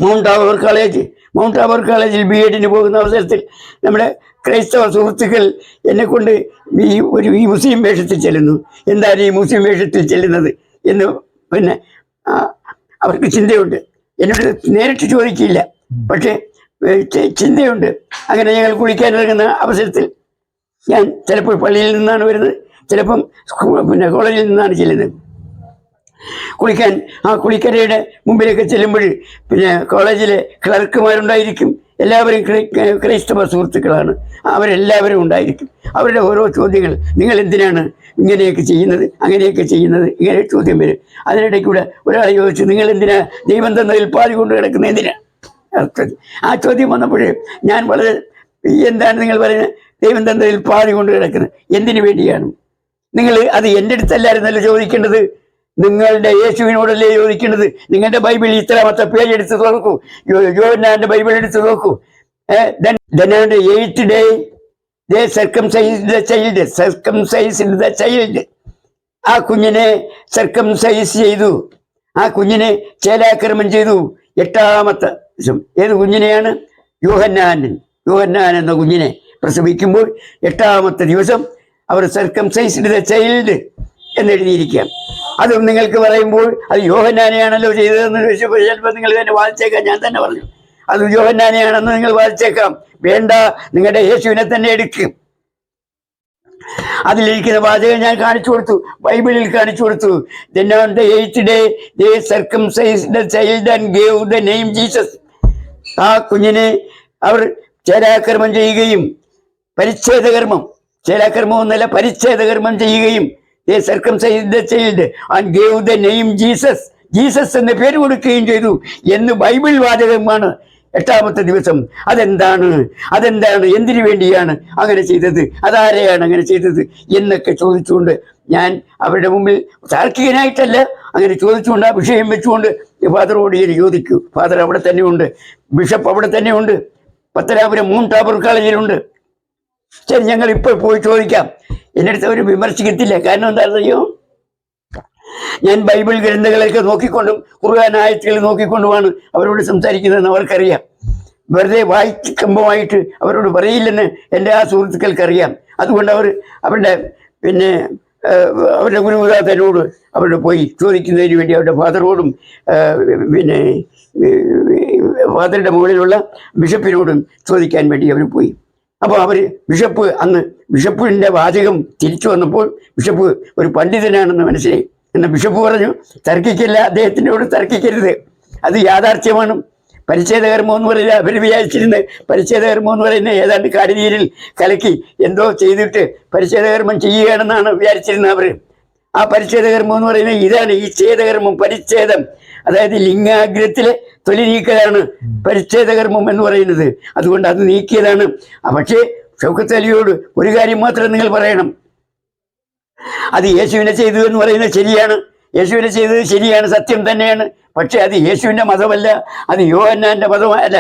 Mount Tabor കോളേജിൽ BEdന് പോകുന്ന അവസരത്തിൽ നമ്മുടെ ക്രൈസ്തവ സുഹൃത്തുക്കൾ എന്നെക്കൊണ്ട് ഈ മുസ്ലിം വേഷത്തിൽ ചെല്ലുന്നു. എന്താണ് ഈ മുസ്ലിം വേഷത്തിൽ ചെല്ലുന്നത് എന്ന് പിന്നെ അവർക്ക് ചിന്തയുണ്ട്. എന്നോട് നേരിട്ട് ചോദിക്കില്ല, പക്ഷേ ചിന്തയുണ്ട്. അങ്ങനെ ഞങ്ങൾ കുളിക്കാൻ ഇറങ്ങുന്ന അവസരത്തിൽ ഞാൻ ചിലപ്പോൾ പള്ളിയിൽ നിന്നാണ് വരുന്നത്, ചിലപ്പം കോളേജിൽ നിന്നാണ് ചെല്ലുന്നത്. കുളിക്കരയുടെ മുമ്പിലേക്ക് ചെല്ലുമ്പോൾ കോളേജിലെ ക്ലർക്കുമാരുണ്ടായിരിക്കും. എല്ലാവരും ക്രൈസ്തവ സുഹൃത്തുക്കളാണ്. അവരെല്ലാവരും ഉണ്ടായിരിക്കും. അവരുടെ ഓരോ ചോദ്യങ്ങൾ, നിങ്ങൾ എന്തിനാണ് ഇങ്ങനെയൊക്കെ ചെയ്യുന്നത്, അങ്ങനെയൊക്കെ ചെയ്യുന്നത്, ഇങ്ങനെ ചോദ്യം വരും. അതിനിടയ്ക്കൂടെ ഒരാൾ ചോദിച്ചു, നിങ്ങൾ എന്തിനാ ദൈവം തന്നതിൽ പാതി കൊണ്ട് കിടക്കുന്നത്, എന്തിനാ? ആ ചോദ്യം വന്നപ്പോൾ ഞാൻ വളരെ, എന്താണ് നിങ്ങൾ പറയുന്നത്, ദൈവം തന്നതിൽ പാതി കൊണ്ട് കിടക്കുന്നത് എന്തിനു വേണ്ടിയാണ്? നിങ്ങൾ അത് എൻ്റെ അടുത്തല്ലായിരുന്നല്ലോ ചോദിക്കേണ്ടത്, നിങ്ങളുടെ യേശുവിനോടല്ലേ ചോദിക്കേണ്ടത്. നിങ്ങളുടെ ബൈബിൾ ഇത്രാമത്തെ പേജ് എടുത്ത് നോക്കൂ, യോഹന്നാന്റെ ബൈബിൾ എടുത്ത് നോക്കൂ. Then on the 8th day they circumcised the child. ആ കുഞ്ഞിനെ സർക്കംസൈസ് ചെയ്തു, ആ കുഞ്ഞിനെ ചേലാക്രമം ചെയ്തു. 8ാമത്തെ ദിവസം. ഏത് കുഞ്ഞിനെയാണ്? യോഹന്നാൻ എന്ന കുഞ്ഞിനെ പ്രസവിക്കുമ്പോൾ 8ാമത്തെ ദിവസം അവർ സർക്കംസൈസ്ഡ് ദ ചൈൽഡ് എന്നെഴുതിയിരിക്കാം. അതും നിങ്ങൾക്ക് പറയുമ്പോൾ അത് യോഹന്നാനെയാണല്ലോ ചെയ്തതെന്ന് ചോദിച്ചപ്പോൾ ചിലപ്പോൾ നിങ്ങൾ തന്നെ വാദിച്ചേക്കാം. ഞാൻ തന്നെ പറഞ്ഞു അത് യോഹന്നാനെയാണെന്ന് നിങ്ങൾ വാദിച്ചേക്കാം. വേണ്ട, നിങ്ങളുടെ യേശുവിനെ തന്നെ എടുക്കും. അതിലിരിക്കുന്ന വാചകം ഞാൻ കാണിച്ചു കൊടുത്തു, ബൈബിളിൽ കാണിച്ചു കൊടുത്തു. Then on the 8th day they circumcised the child and gave the name Jesus. ആ കുഞ്ഞിനെ അവർ ചേലാകർമ്മം ചെയ്യുകയും ചേലാകർമ്മം എന്നല്ല, പരിച്ഛേദകർമ്മം ചെയ്യുകയും they circumcised the child and gave the name Jesus എന്ന പേര് കൊടുക്കുകയും ചെയ്തു എന്ന് ബൈബിൾ വാചകമാണ്. 8ാമത്തെ ദിവസം. അതെന്താണ്, എന്തിനു വേണ്ടിയാണ് അങ്ങനെ ചെയ്തത്, അതാരെയാണ് അങ്ങനെ ചെയ്തത് എന്നൊക്കെ ചോദിച്ചുകൊണ്ട് ഞാൻ അവരുടെ മുമ്പിൽ താർക്കികനായിട്ടല്ല, അങ്ങനെ ചോദിച്ചുകൊണ്ട് ആ വിഷയം വെച്ചുകൊണ്ട് ഫാദറോട് ഞാൻ ചോദിക്കൂ. ഫാദർ അവിടെ തന്നെയുണ്ട്, ബിഷപ്പ് അവിടെ തന്നെയുണ്ട്, പത്തനാപുരം മൗണ്ട് ടാബോർ കോളേജിലുണ്ട്. ശരി, ഞങ്ങൾ ഇപ്പോൾ പോയി ചോദിക്കാം. എൻ്റെ അടുത്ത് അവർ വിമർശിക്കത്തില്ല. കാരണം എന്താണെന്നറിയോ, ഞാൻ ബൈബിൾ ഗ്രന്ഥങ്ങളൊക്കെ നോക്കിക്കൊണ്ടും ഖുർആൻ ആയത്തുകൾ നോക്കിക്കൊണ്ടുമാണ് അവരോട് സംസാരിക്കുന്നതെന്ന് അവർക്കറിയാം. വെറുതെ വായിക്കുമ്പമായിട്ട് അവരോട് പറയില്ലെന്ന് എൻ്റെ ആ സുഹൃത്തുക്കൾക്കറിയാം. അതുകൊണ്ട് അവരുടെ അവരുടെ ഗുരുനാഥനോട് അവരുടെ പോയി ചോദിക്കുന്നതിന് വേണ്ടി അവരുടെ ഫാദറോടും ഫാദറുടെ മുകളിലുള്ള ബിഷപ്പിനോടും ചോദിക്കാൻ വേണ്ടി അവർ പോയി. അപ്പോൾ ബിഷപ്പിൻ്റെ വാചകം തിരിച്ചു വന്നപ്പോൾ ബിഷപ്പ് ഒരു പണ്ഡിതനാണെന്ന് മനസ്സിലായി. എന്നാൽ ബിഷപ്പ് പറഞ്ഞു, തർക്കിക്കില്ല, അദ്ദേഹത്തിനോട് തർക്കിക്കരുത്, അത് യാഥാർത്ഥ്യമാണ്. പരിച്ഛേദകർമ്മം എന്ന് പറയുന്നത് അവർ വിചാരിച്ചിരുന്നത്, പരിച്ഛേദകർമ്മം എന്ന് പറയുന്നത് ഏതാണ്ട് കാടിനീരിൽ കലക്കി എന്തോ ചെയ്തിട്ട് പരിച്ഛേദകർമ്മം ചെയ്യുകയാണെന്നാണ് വിചാരിച്ചിരുന്നത് അവർ. ആ പരിച്ഛേദകർമ്മം എന്ന് പറയുന്നത് ഇതാണ്, ഈ ഛേദകർമ്മം, പരിച്ഛേദം, അതായത് ലിംഗാഗ്രത്തിലെ തൊലി നീക്കലാണ് പരിച്ഛേദകർമ്മം എന്ന് പറയുന്നത്. അതുകൊണ്ട് അത് നീക്കിയതാണ്. പക്ഷേ ഷൗക്കത്ത് അലിയോട് ഒരു കാര്യം മാത്രം നിങ്ങൾ പറയണം, അത് യേശുവിനെ ചെയ്തു എന്ന് പറയുന്നത് ശരിയാണ്, യേശുവിനെ ചെയ്തത് ശരിയാണ്, സത്യം തന്നെയാണ്. പക്ഷെ അത് യേശുവിൻ്റെ മതമല്ല, അത് യോഹന്നാൻ്റെ മതമല്ല,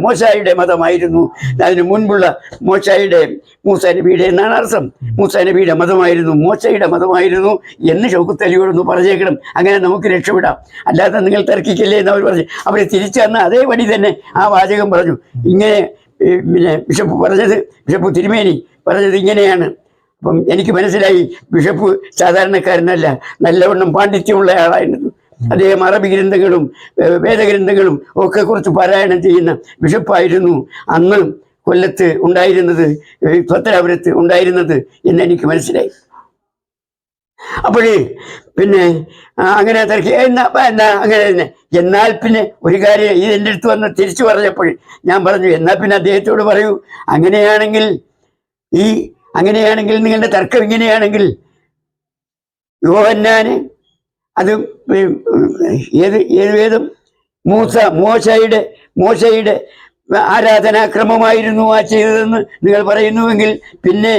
മോശായുടെ മതമായിരുന്നു. അതിന് മുൻപുള്ള മൂസാ നബിയുടെ എന്നാണ് അർത്ഥം. മൂസാ നബിയുടെ മതമായിരുന്നു, മോശയുടെ മതമായിരുന്നു എന്ന് ഷൗക്കത്ത് അലിയോടൊന്ന് പറഞ്ഞേക്കണം. അങ്ങനെ നമുക്ക് രക്ഷപ്പെടാം. അല്ലാതെ നിങ്ങൾ തർക്കിക്കില്ലേ എന്ന് അവർ പറഞ്ഞു. അവർ തിരിച്ചു തന്ന അതേപടി തന്നെ ആ വാചകം പറഞ്ഞു. ഇങ്ങനെ ബിഷപ്പ് തിരുമേനി പറഞ്ഞത് ഇങ്ങനെയാണ്. അപ്പം എനിക്ക് മനസ്സിലായി, ബിഷപ്പ് സാധാരണക്കാരനല്ല, നല്ലവണ്ണം പാണ്ഡിത്യമുള്ള ആളായിരുന്നു. അദ്ദേഹം അറബി ഗ്രന്ഥങ്ങളും വേദഗ്രന്ഥങ്ങളും ഒക്കെ കുറിച്ച് പാരായണം ചെയ്യുന്ന ബിഷപ്പായിരുന്നു അന്ന് കൊല്ലത്ത് ഉണ്ടായിരുന്നത്, പത്തനാപുരത്ത് ഉണ്ടായിരുന്നത് എന്നെനിക്ക് മനസ്സിലായി. അപ്പോഴേ അങ്ങനെ തിരക്കി അങ്ങനെ തന്നെ. എന്നാൽ പിന്നെ ഒരു കാര്യം എൻ്റെ അടുത്ത് വന്ന് തിരിച്ചു പറഞ്ഞപ്പോൾ ഞാൻ പറഞ്ഞു, എന്നാൽ പിന്നെ അദ്ദേഹത്തോട് പറയൂ, അങ്ങനെയാണെങ്കിൽ നിങ്ങളുടെ തർക്കം ഇങ്ങനെയാണെങ്കിൽ യോഹന്നാന് അത് ഏത് വേദം മോശയുടെ ആരാധനാക്രമമായിരുന്നു ആ ചെയ്തതെന്ന് നിങ്ങൾ പറയുന്നുവെങ്കിൽ പിന്നെ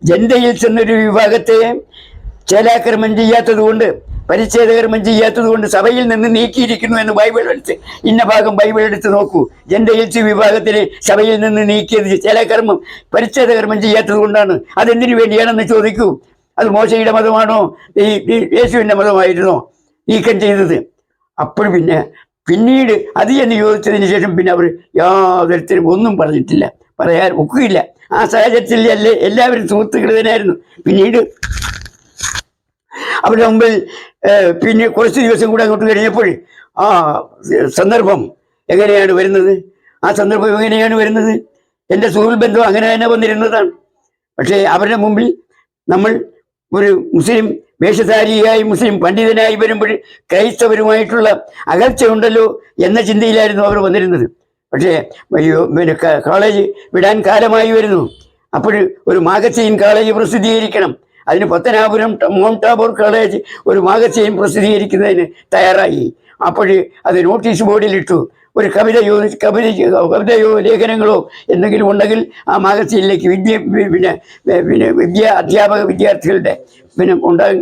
ജെൻഡയിൽസ് എന്നൊരു വിഭാഗത്തെ ചേലാക്രമം ചെയ്യാത്തത് കൊണ്ട്, പരിച്ഛേദകർമ്മം ചെയ്യാത്തത് കൊണ്ട് സഭയിൽ നിന്ന് നീക്കിയിരിക്കുന്നു എന്ന് ബൈബിൾ എടുത്ത് ഇന്ന ഭാഗം ബൈബിൾ എടുത്ത് നോക്കൂ. ജെൻഡയിൽസ് വിഭാഗത്തിനെ സഭയിൽ നിന്ന് നീക്കിയത് ചേലാകർമ്മം പരിച്ഛേദകർമ്മം ചെയ്യാത്തത് കൊണ്ടാണ്. അതെന്തിനു വേണ്ടിയാണെന്ന് ചോദിക്കൂ. അത് മോശയുടെ മതമാണോ, യേശുവിൻ്റെ മതമായിരുന്നോ നീക്കം ചെയ്തത്? അപ്പോൾ പിന്നെ പിന്നീട് അത് എന്ന് ചോദിച്ചതിന് ശേഷം പിന്നെ അവർ യാതൊരുത്തരും ഒന്നും പറഞ്ഞിട്ടില്ല, പറയാൻ ഒക്കുകയില്ല. ആ സാഹചര്യത്തിൽ എല്ലാവരും സുഹൃത്തുക്കൾ തന്നെയായിരുന്നു. പിന്നീട് അവരുടെ മുമ്പിൽ പിന്നെ കുറച്ച് ദിവസം കൂടെ അങ്ങോട്ട് കഴിഞ്ഞപ്പോൾ ആ സന്ദർഭം എങ്ങനെയാണ് വരുന്നത്, ആ സന്ദർഭം എങ്ങനെയാണ് വരുന്നത്, എൻ്റെ സുഹൃത്ത് ബന്ധം അങ്ങനെ തന്നെ വന്നിരുന്നതാണ്. പക്ഷേ അവരുടെ മുമ്പിൽ നമ്മൾ ഒരു മുസ്ലിം വേഷധാരിയായി മുസ്ലിം പണ്ഡിതനായി വരുമ്പോൾ ക്രൈസ്തവരുമായിട്ടുള്ള അകൽച്ച ഉണ്ടല്ലോ എന്ന ചിന്തയിലായിരുന്നു അവർ വന്നിരുന്നത്. പക്ഷേ പിന്നെ കോളേജ് വിടാൻ കാലമായി വരുന്നു. അപ്പോൾ ഒരു മാഗസീൻ കോളേജ് പ്രസിദ്ധീകരിക്കണം. അതിന് പത്തനാപുരം മൗണ്ട് ടാബോർ കോളേജ് ഒരു മാഗസീൻ പ്രസിദ്ധീകരിക്കുന്നതിന് തയ്യാറായി. അപ്പോൾ അത് നോട്ടീസ് ബോർഡിലിട്ടു. ഒരു കവിതയോ ലേഖനങ്ങളോ എന്തെങ്കിലും ഉണ്ടെങ്കിൽ ആ മാഗസീനിലേക്ക് അധ്യാപക വിദ്യാർത്ഥികളുടെ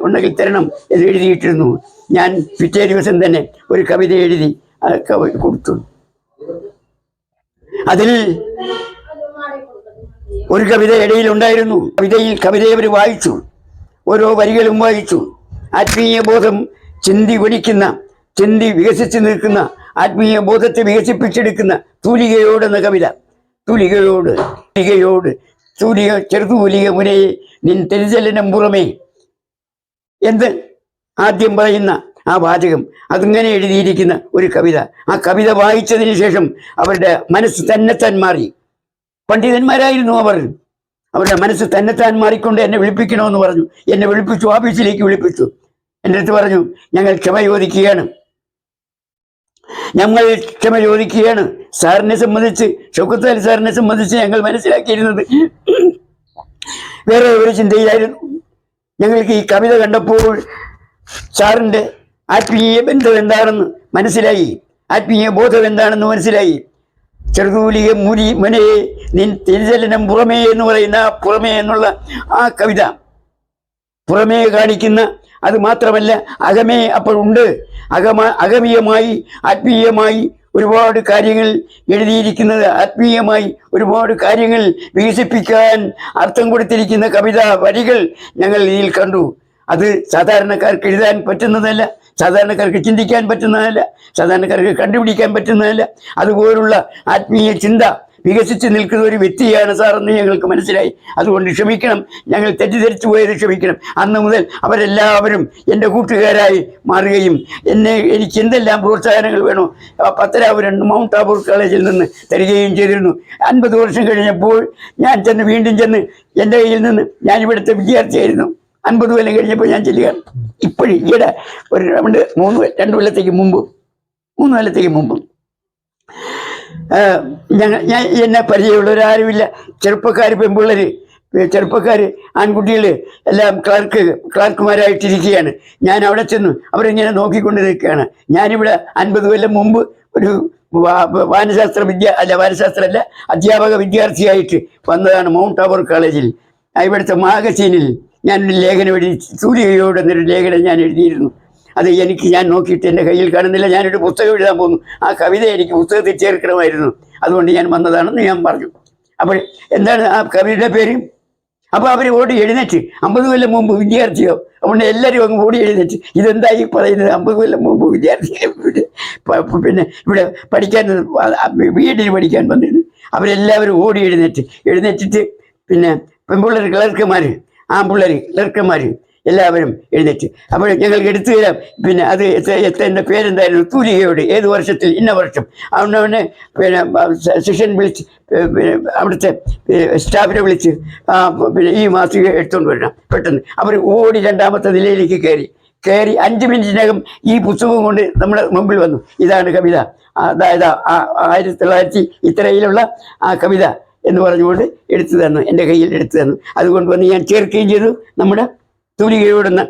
ഉണ്ടെങ്കിൽ തരണം എന്ന് എഴുതിയിട്ടിരുന്നു. ഞാൻ പിറ്റേ ദിവസം തന്നെ ഒരു കവിത എഴുതി കൊടുത്തു. അതിൽ ഒരു കവിത ഇടയിലുണ്ടായിരുന്നു. കവിതയെ അവർ വായിച്ചു, ഓരോ വരികളും വായിച്ചു. ആത്മീയ ബോധം ചിന്തി വികസിച്ച് നിൽക്കുന്ന, ആത്മീയ ബോധത്തെ വികസിപ്പിച്ചെടുക്കുന്ന തൂലികയോടെന്ന കവിത. ചെറുതൂലിക മുനയെ നിൻ തെരിചലനം പുറമേ എന്ത് ആദ്യം പറയുന്ന ആ വാചകം, അതിങ്ങനെ എഴുതിയിരിക്കുന്ന ഒരു കവിത. ആ കവിത വായിച്ചതിന് ശേഷം അവരുടെ മനസ്സ് തന്നെത്താൻ മാറി. പണ്ഡിതന്മാരായിരുന്നു അവർ. അവരുടെ മനസ്സ് തന്നെത്താൻ മാറിക്കൊണ്ട് എന്നെ വിളിപ്പിക്കണമെന്ന് പറഞ്ഞു. എന്നെ വിളിപ്പിച്ചു, ഓഫീസിലേക്ക് വിളിപ്പിച്ചു. എൻ്റെ അടുത്ത് പറഞ്ഞു, ഞങ്ങൾ ക്ഷമ ചോദിക്കുകയാണ്. സാറിനെ സംബന്ധിച്ച്, ഷൗക്കത്ത് അലി സാറിനെ സംബന്ധിച്ച് ഞങ്ങൾ മനസ്സിലാക്കിയിരുന്നത് വേറെ ഒരു ചിന്തയിലായിരുന്നു. ഞങ്ങൾക്ക് ഈ കവിത കണ്ടപ്പോൾ സാറിൻ്റെ ആത്മീയ ബന്ധം എന്താണെന്ന് മനസ്സിലായി, ആത്മീയ ബോധം എന്താണെന്ന് മനസ്സിലായി. ചെറുതൂലിക മുനയെ നിൻ തിരിചലനം പുറമേ എന്ന് പറയുന്ന പുറമേ എന്നുള്ള ആ കവിത, പുറമേ കാണിക്കുന്ന, അത് മാത്രമല്ല അകമേ അപ്പോഴുണ്ട്. അകമീയമായി ആത്മീയമായി ഒരുപാട് കാര്യങ്ങൾ എഴുതിയിരിക്കുന്നത്, ആത്മീയമായി ഒരുപാട് കാര്യങ്ങൾ വികസിപ്പിക്കാൻ അർത്ഥം കൊടുത്തിരിക്കുന്ന കവിത വരികൾ ഞങ്ങൾ ഇതിൽ കണ്ടു. അത് സാധാരണക്കാർക്ക് എഴുതാൻ പറ്റുന്നതല്ല, സാധാരണക്കാർക്ക് ചിന്തിക്കാൻ പറ്റുന്നതല്ല, സാധാരണക്കാർക്ക് കണ്ടുപിടിക്കാൻ പറ്റുന്നതല്ല. അതുപോലുള്ള ആത്മീയ ചിന്ത വികസിച്ച് നിൽക്കുന്ന ഒരു വ്യക്തിയാണ് സാറെന്ന് ഞങ്ങൾക്ക് മനസ്സിലായി. അതുകൊണ്ട് ക്ഷമിക്കണം, ഞങ്ങൾ തെറ്റിദ്ധരിച്ചു പോയത് ക്ഷമിക്കണം. അന്ന് മുതൽ അവരെല്ലാവരും എൻ്റെ കൂട്ടുകാരായി മാറുകയും എനിക്ക് എന്തെല്ലാം പ്രോത്സാഹനങ്ങൾ വേണോ പത്തനാപുരം മൗണ്ട് ടാബോർ കോളേജിൽ നിന്ന് തരികയും ചെയ്തിരുന്നു. 50 വർഷം കഴിഞ്ഞപ്പോൾ ഞാൻ വീണ്ടും ചെന്ന് എൻ്റെ കയ്യിൽ നിന്ന്, ഞാൻ ഇവിടുത്തെ വിദ്യാർത്ഥിയായിരുന്നു, 50 കൊല്ലം കഴിഞ്ഞപ്പോൾ ഞാൻ ചെല്ലുകയാണ്. ഇപ്പോഴും ഈയിടെ ഒരു 2 കൊല്ലത്തേക്ക് മുമ്പും എന്നെ പരിചയമുള്ളവരാരുമില്ല. ചെറുപ്പക്കാർ ആൺകുട്ടികൾ എല്ലാം ക്ലാർക്കുമാരായിട്ടിരിക്കുകയാണ്. ഞാൻ അവിടെ ചെന്നു, അവരിങ്ങനെ നോക്കിക്കൊണ്ട് നിൽക്കുകയാണ്. ഞാനിവിടെ 50 കൊല്ലം മുമ്പ് ഒരു അധ്യാപക വിദ്യാർത്ഥിയായിട്ട് വന്നതാണ് മൗണ്ട് ടാബോർ കോളേജിൽ. ഇവിടുത്തെ മാഗസീനിൽ ഞാനൊരു ലേഖനം തൂലികയോടെന്നൊരു ലേഖനം ഞാൻ എഴുതിയിരുന്നു. അത് ഞാൻ നോക്കിയിട്ട് എൻ്റെ കയ്യിൽ കാണുന്നില്ല. ഞാനൊരു പുസ്തകം എഴുതാൻ പോകുന്നു. ആ കവിത എനിക്ക് പുസ്തകത്തിൽ ചേർക്കണമായിരുന്നു, അതുകൊണ്ട് ഞാൻ വന്നതാണെന്ന് ഞാൻ പറഞ്ഞു. അപ്പോൾ എന്താണ് ആ കവിതയുടെ പേര്? അപ്പോൾ അവർ ഓടി എഴുന്നേറ്റ്, 50 കൊല്ലം മുമ്പ് വിദ്യാർത്ഥിയോ, അതുകൊണ്ട് എല്ലാവരും അങ്ങ് ഓടി എഴുന്നേറ്റ്. ഇതെന്തായി പറയുന്നത്? 50 കൊല്ലം മുമ്പ് വിദ്യാർത്ഥി പിന്നെ ഇവിടെ പഠിക്കാൻ BEd പഠിക്കാൻ വന്നിരുന്നു. അവരെല്ലാവരും ഓടി എഴുന്നേറ്റിട്ട് പിന്നെ പെൺപിള്ളേർ ക്ലർക്കുമാർ, ആൺപിള്ളേർ ക്ലർക്കുമാർ എല്ലാവരും എഴുന്നേറ്റ്. അപ്പോൾ ഞങ്ങൾക്ക് എടുത്തു തരാം. പിന്നെ അത് എൻ്റെ പേരെന്തായിരുന്നു? തൂലികയോട്, ഏത് വർഷത്തിൽ, ഇന്ന വർഷം. അതുകൊണ്ട് പിന്നെ സെഷൻ വിളിച്ച്, അവിടുത്തെ സ്റ്റാഫിനെ വിളിച്ച് പിന്നെ ഈ മാസിക എടുത്തുകൊണ്ട് വരണം പെട്ടെന്ന്. അവർ ഓടി 2ാമത്തെ നിലയിലേക്ക് കയറി 5 മിനിറ്റിനകം ഈ പുസ്തകം കൊണ്ട് നമ്മുടെ മുമ്പിൽ വന്നു. ഇതാണ് കവിത, അതായത് 1900 ഇത്രയിലുള്ള ആ കവിത എന്ന് പറഞ്ഞുകൊണ്ട് എടുത്തു തന്നു, എൻ്റെ കയ്യിൽ എടുത്തു തന്നു. അതുകൊണ്ട് വന്ന് ഞാൻ ചേർക്കുകയും ചെയ്തു. നമ്മുടെ തൂലികയോടെന്ന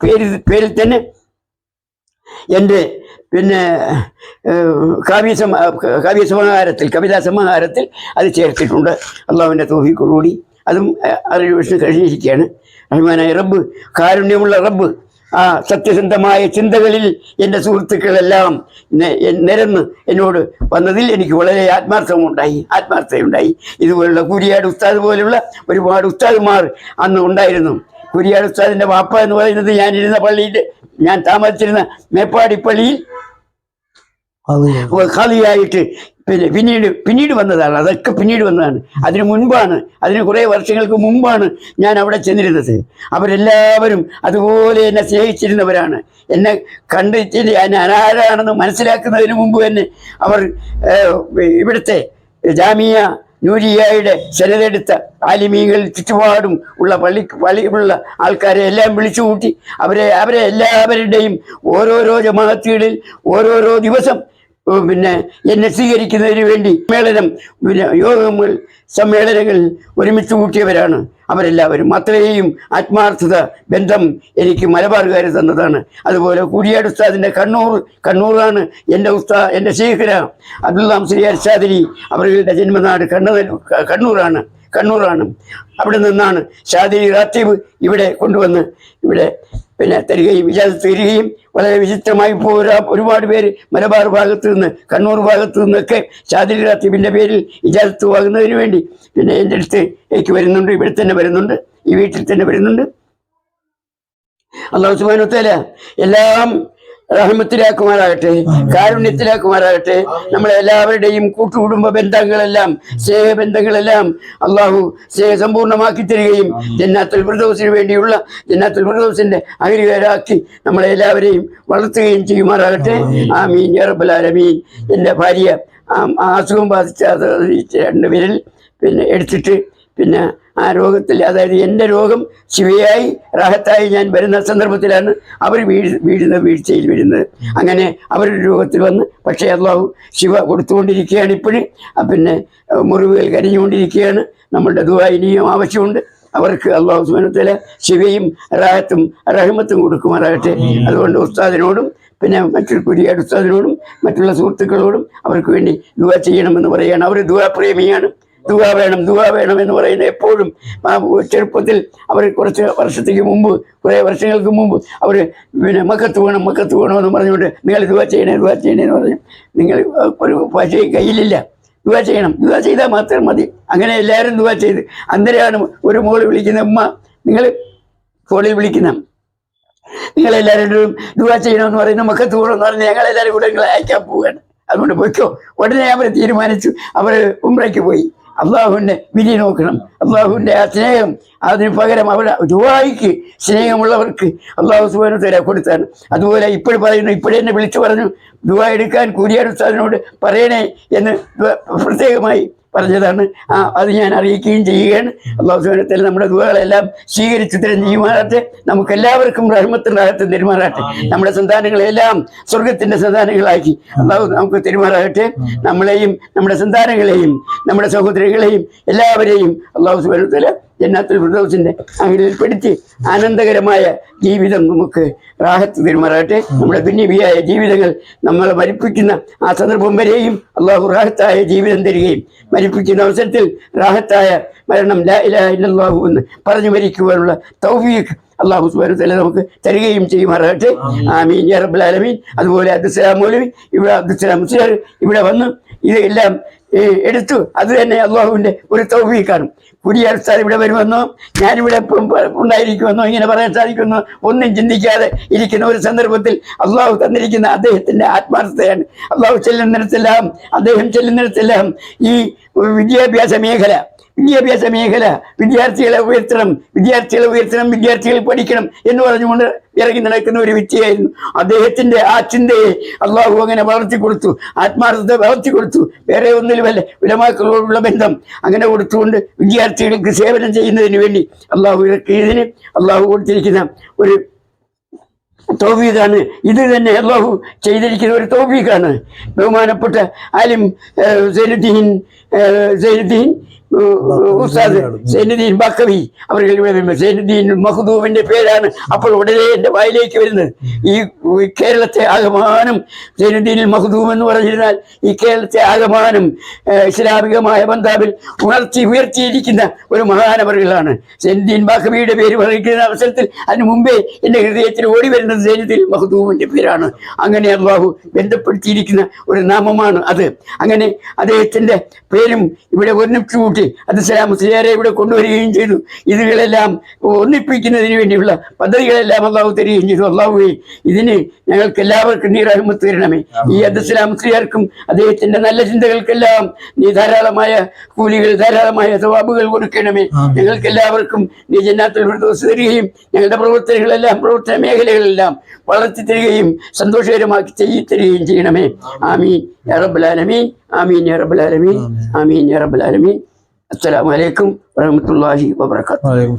പേരിൽ തന്നെ എൻ്റെ പിന്നെ കവിതാ സമാഹാരത്തിൽ അത് ചേർത്തിട്ടുണ്ട്. അള്ളാഹുവിൻ്റെ തൗഫീഖോടുകൂടി അതും 6 വർഷം കഴിഞ്ഞിരിക്കുകയാണ്. റഹ്മാനായ റബ്ബ്, കാരുണ്യമുള്ള റബ്ബ്, ആ സത്യസന്ധമായ ചിന്തകളിൽ എൻ്റെ സുഹൃത്തുക്കളെല്ലാം നിരന്ന് എന്നോട് വന്നതിൽ എനിക്ക് വളരെ ആത്മാർത്ഥതയുണ്ടായി. ഇതുപോലുള്ള കുരിയാട് ഉസ്താദ് പോലുള്ള ഒരുപാട് ഉസ്താദുമാർ അന്ന് ഉണ്ടായിരുന്നു. കുരിയാട് ഉസ്താദിൻ്റെ വാപ്പ എന്ന് പറയുന്നത് ഞാൻ താമസിച്ചിരുന്ന മേപ്പാടി പള്ളിയിൽ ഖാദിയായിട്ട് പിന്നീട് വന്നതാണ്. അതൊക്കെ പിന്നീട് വന്നതാണ്. അതിന് മുൻപാണ്, അതിന് കുറേ വർഷങ്ങൾക്ക് മുമ്പാണ് ഞാൻ അവിടെ ചെന്നിരുന്നത്. അവരെല്ലാവരും അതുപോലെ എന്നെ സ്നേഹിച്ചിരുന്നവരാണ്. എന്നെ കണ്ടിട്ട് ഞാൻ ആരാണെന്ന് മനസ്സിലാക്കുന്നതിന് മുമ്പ് തന്നെ അവർ ഇവിടുത്തെ ജാമിയ നൂരിയയുടെ സെനതെടുത്ത ആലിമീങ്ങൾ ചുറ്റുപാടും ഉള്ള പള്ളിയിലുള്ള ആൾക്കാരെ എല്ലാം വിളിച്ചു കൂട്ടി അവരെ എല്ലാവരുടെയും ഓരോരോ ജമാഅത്തുകളിൽ ഓരോരോ ദിവസം എന്നെ സ്വീകരിക്കുന്നതിന് വേണ്ടി യോഗങ്ങൾ സമ്മേളനങ്ങളിൽ ഒരുമിച്ച് കൂട്ടിയവരാണ് അവരെല്ലാവരും. അത്രയും ആത്മാർത്ഥത ബന്ധം എനിക്ക് മലബാറുകാർ തന്നതാണ്. അതുപോലെ കുരിയാട് ഉസ്താദിൻ്റെ കണ്ണൂറാണ് എൻ്റെ ശേഖര അബ്ദുൽ മുസ്ലിയാർ ഷാദിരി അവരുടെ ജന്മനാട് കണ്ണൂറാണ്. അവിടെ നിന്നാണ് ഷാദിരി റാത്തീബ് ഇവിടെ കൊണ്ടുവന്ന് ഇവിടെ തരികയും ഇജാസത്ത് തരികയും വളരെ വിചിത്രമായി ഒരുപാട് പേര് മലബാർ ഭാഗത്ത് നിന്ന് കണ്ണൂർ ഭാഗത്ത് നിന്നൊക്കെ ഷാദിരി റാത്തീബിൻ്റെ പേരിൽ ഇജാസത്ത് വാങ്ങുന്നതിന് വേണ്ടി എൻ്റെ അടുത്തേക്ക് വരുന്നുണ്ട്. ഇവിടെ തന്നെ വരുന്നുണ്ട്, ഈ വീട്ടിൽ തന്നെ വരുന്നുണ്ട്. അല്ലാഹു സുബ്ഹാനഹു വ തആല എല്ലാം റഹ്മത്തിലാക്കുമാറാകട്ടെ, കാരുണ്യത്തിലാക്കുമാറാകട്ടെ. നമ്മളെല്ലാവരുടെയും കൂട്ടുകുടുംബ ബന്ധങ്ങളെല്ലാം സ്നേഹബന്ധങ്ങളെല്ലാം അള്ളാഹു സ്നേഹസമ്പൂർണ്ണമാക്കി തരികയും ജന്നാത്തുൽ ഫിർദൗസിന് വേണ്ടിയുള്ള ജന്നാത്തുൽ ഫിർദൗസിന്റെ അഹ്ലുകാരാക്കി നമ്മളെല്ലാവരെയും വളർത്തുകയും ചെയ്യുമാറാകട്ടെ. ആമീൻ യാ റബ്ബൽ ആലമീൻ. എൻ്റെ ഭാര്യ അസുഖം ബാധിച്ച 2 വിരൽ എടുത്തിട്ട് ആ രോഗത്തിൽ, അതായത് എൻ്റെ രോഗം ശിവയായി റാഹത്തായി ഞാൻ വരുന്ന സന്ദർഭത്തിലാണ് അവർ വീഴ്ചയിൽ വീഴുന്നത്. അങ്ങനെ അവരുടെ രോഗത്തിൽ വന്ന് പക്ഷേ അള്ളാഹു ശിവ കൊടുത്തുകൊണ്ടിരിക്കുകയാണ്. ഇപ്പോഴും മുറിവുകൾ കരിഞ്ഞുകൊണ്ടിരിക്കുകയാണ്. നമ്മളുടെ ദുആ ഇനിയും ആവശ്യമുണ്ട്. അവർക്ക് അള്ളാഹു സുബ്ഹാനഹു വ തആല ശിവയും റാഹത്തും റഹ്മത്തും കൊടുക്കുമാറാകട്ടെ. അതുകൊണ്ട് ഉസ്താദിനോടും മറ്റൊരു കുരിയാട് ഉസ്താദിനോടും മറ്റുള്ള സുഹൃത്തുക്കളോടും അവർക്ക് വേണ്ടി ദുആ ചെയ്യണമെന്ന് പറയുകയാണ്. അവർ ദുആ പ്രേമിയാണ്. ദുആ വേണം എന്ന് പറയുന്നത് എപ്പോഴും. ചെറുപ്പത്തിൽ അവർ കുറേ വർഷങ്ങൾക്ക് മുമ്പ് അവർ മക്കത്ത് വേണമെന്ന് പറഞ്ഞുകൊണ്ട് നിങ്ങൾ ദുആ ചെയ്യണേ എന്ന് പറഞ്ഞു. നിങ്ങൾ ഒരു ഭാഷയും കയ്യിലില്ല, ദുആ ചെയ്യണം, ദുആ ചെയ്താൽ മാത്രം മതി. അങ്ങനെ എല്ലാവരും ദുആ ചെയ്ത് അന്നേരമാണ് ഒരു മോള് വിളിക്കുന്ന, ഉമ്മ നിങ്ങൾ ഫോണിൽ വിളിക്കുന്ന, നിങ്ങളെല്ലാവരും ദുആ ചെയ്യണമെന്ന് പറയുന്ന മക്കത്ത് പോകണമെന്ന് പറഞ്ഞ് ഞങ്ങളെല്ലാവരും കൂടെ നിങ്ങളെ അയക്കാൻ പോവുകയാണ്. അതുകൊണ്ട് പോയിക്കോ. ഉടനെ അവർ തീരുമാനിച്ചു. അവർ ഉംറയ്ക്ക് പോയി. അള്ളാഹുവിൻ്റെ വിധി നോക്കണം. അള്ളാഹുവിൻ്റെ ആ സ്നേഹം, അതിന് പകരം അവിടെ ദുആയ്ക്ക് സ്നേഹമുള്ളവർക്ക് അള്ളാഹു സുബ്ഹാനഹു വ തആല കൊടുത്താണ്. അതുപോലെ ഇപ്പോഴെന്നെ വിളിച്ചു പറഞ്ഞു ദുആ എടുക്കാൻ കുരിയാട് ഉസ്താദിനോട് പറയണേ എന്ന് പ്രത്യേകമായി പറഞ്ഞതാണ്. അത് ഞാൻ അറിയിക്കുകയും ചെയ്യുകയാണ്. അള്ളാഹു സുബ്ഹാനഹു വ തആല നമ്മുടെ ദുആകളെല്ലാം സ്വീകരിച്ചു തരം ചെയ്യുമാറാട്ടെ. നമുക്കെല്ലാവർക്കും റഹ്മത്തും റാഹത്തും തെരുമാറാട്ടെ. നമ്മുടെ സന്താനങ്ങളെല്ലാം സ്വർഗത്തിൻ്റെ സന്താനങ്ങളാക്കി അള്ളാഹു നമുക്ക് തെരുമാറാകട്ടെ. നമ്മളെയും നമ്മുടെ സന്താനങ്ങളെയും നമ്മുടെ സഹോദരികളെയും എല്ലാവരെയും അള്ളാഹു സുബ്ഹാനഹു വ തആല ജന്നാത്തുൽ ഫിർദൗസിന്റെ അങ്ങിൽപ്പെടുത്തി ആനന്ദകരമായ ജീവിതം നമുക്ക് റാഹത്ത് പെരുമാറട്ടെ. നമ്മുടെ ദുനിയവിയായ ജീവിതങ്ങൾ നമ്മളെ മരിപ്പിക്കുന്ന ആ സന്ദർഭം വരെയും അള്ളാഹു റാഹത്തായ ജീവിതം തരികയും മരിപ്പിക്കുന്ന അവസരത്തിൽ റാഹത്തായ മരണം ലാ ഇലാഹ ഇല്ലല്ലാഹു എന്ന് പറഞ്ഞു മരിക്കുവാനുള്ള തൗഫീഖ് അള്ളാഹു സുബ്ഹാനഹു വ തആല നമുക്ക് തരികയും ചെയ്യുമാറാകട്ടെ. ആമീൻ യാ റബ്ബൽ ആലമീൻ. അതുപോലെ അബ്ദുസ്സലാം മൗലവി അബ്ദുസ്സലാം മുസ്ലിയാർ ഇവിടെ വന്ന് ഇതെല്ലാം എടുത്തു. അത് തന്നെ അള്ളാഹുവിൻ്റെ ഒരു തൗഫീഖാണ്. കുരിയാട് ഉസ്താദ് ഇവിടെ വരുമെന്നോ ഞാനിവിടെ ഉണ്ടായിരിക്കുമെന്നോ ഇങ്ങനെ പറയാൻ സാധിക്കുമെന്നോ ഒന്നും ചിന്തിക്കാതെ ഇരിക്കുന്ന ഒരു സന്ദർഭത്തിൽ അള്ളാഹു തന്നിരിക്കുന്ന അദ്ദേഹത്തിൻ്റെ ആത്മാർത്ഥതയാണ്. അള്ളാഹു അദ്ദേഹം ചെല്ലുന്നിടത്തെല്ലാം ഈ വിദ്യാഭ്യാസ മേഖല വിദ്യാർത്ഥികളെ ഉയർത്തണം, വിദ്യാർത്ഥികൾ പഠിക്കണം എന്ന് പറഞ്ഞുകൊണ്ട് ഇറങ്ങി നടക്കുന്ന ഒരു വ്യക്തിയായിരുന്നു. അദ്ദേഹത്തിൻ്റെ ആ ചിന്തയെ അള്ളാഹു അങ്ങനെ വളർത്തിക്കൊടുത്തു, ആത്മാർത്ഥത വളർത്തിക്കൊടുത്തു. വേറെ ഒന്നിലുമല്ല, ഉലമാക്കളോടുള്ള ബന്ധം അങ്ങനെ കൊടുത്തുകൊണ്ട് വിദ്യാർത്ഥികൾക്ക് സേവനം ചെയ്യുന്നതിന് വേണ്ടി അള്ളാഹു കൊടുത്തിരിക്കുന്ന ഒരു തൗഫീഖാണ്. ഇത് തന്നെ അള്ളാഹു ചെയ്തിരിക്കുന്ന ഒരു തൗഫീഖാണ്. ബഹുമാനപ്പെട്ട ആലിം സൈനുദ്ദീൻ ഉസ്താദ് സൈനുദ്ദീൻ ബാക്കവി അവർ സൈനുദ്ദീൻ മഖ്ദൂമിന്റെ പേരാണ് അപ്പോൾ ഉടനെ എൻ്റെ വായിലേക്ക് വരുന്നത്. ഈ കേരളത്തെ ആകമാനം സൈനുദ്ദീൻ മഖ്ദൂം എന്ന് പറഞ്ഞിരുന്നാൽ ഈ കേരളത്തെ ആകമാനം ഇസ്ലാമികമായ ബന്ധാവിൽ ഉയർത്തിയിരിക്കുന്ന ഒരു മഹാനവറുകളാണ്. സൈനുദ്ദീൻ ബാക്കവിയുടെ പേര് പറയുന്ന അവസരത്തിൽ അതിനു മുമ്പേ എൻ്റെ ഹൃദയത്തിൽ ഓടി വരുന്നത് സൈനുദ്ദീൻ മഖ്ദൂമിന്റെ പേരാണ്. അങ്ങനെ അള്ളാഹു ബന്ധപ്പെടുത്തിയിരിക്കുന്ന ഒരു നാമമാണ് അത്. അങ്ങനെ അദ്ദേഹത്തിൻ്റെ പേരും ഇവിടെ ഒന്നിച്ചു മറ്റ് അബ്ദുസ്സലാം മുസ്ലിയാരെ ഇവിടെ കൊണ്ടുവരികയും ചെയ്തു. ഇതുകളെല്ലാം ഒന്നിപ്പിക്കുന്നതിന് വേണ്ടിയുള്ള പദ്ധതികളെല്ലാം അള്ളാഹു തരികയും ചെയ്തു. അള്ളാഹുവേ, ഇതിന് ഞങ്ങൾക്ക് എല്ലാവർക്കും നീ റഹ്മത്ത് തരണമേ. ഈ അബ്ദുസ്സലാം മുസ്ലിയാർക്കും അദ്ദേഹത്തിന്റെ നല്ല ചിന്തകൾക്കെല്ലാം നീ ധാരാളമായ കൂലികൾ, ധാരാളമായ സവാബുകൾ കൊടുക്കണമേ. ഞങ്ങൾക്ക് എല്ലാവർക്കും നീ ജന്നാത്തുൽ ഫിർദൗസ് തരികയും ഞങ്ങളുടെ പ്രവർത്തന മേഖലകളെല്ലാം വളർത്തി തരികയും സന്തോഷകരമാക്കി തരികയും ചെയ്യണമേ. ആമീൻ യാ റബ്ബൽ ആലമീൻ. ആമീൻ യാ റബ്ബൽ ആലമീൻ. ആമീൻ യാ റബ്ബൽ ആലമീൻ. അസ്സലാമു അലൈക്കും വറഹ്മത്തുള്ളാഹി വബറകാതുഹു.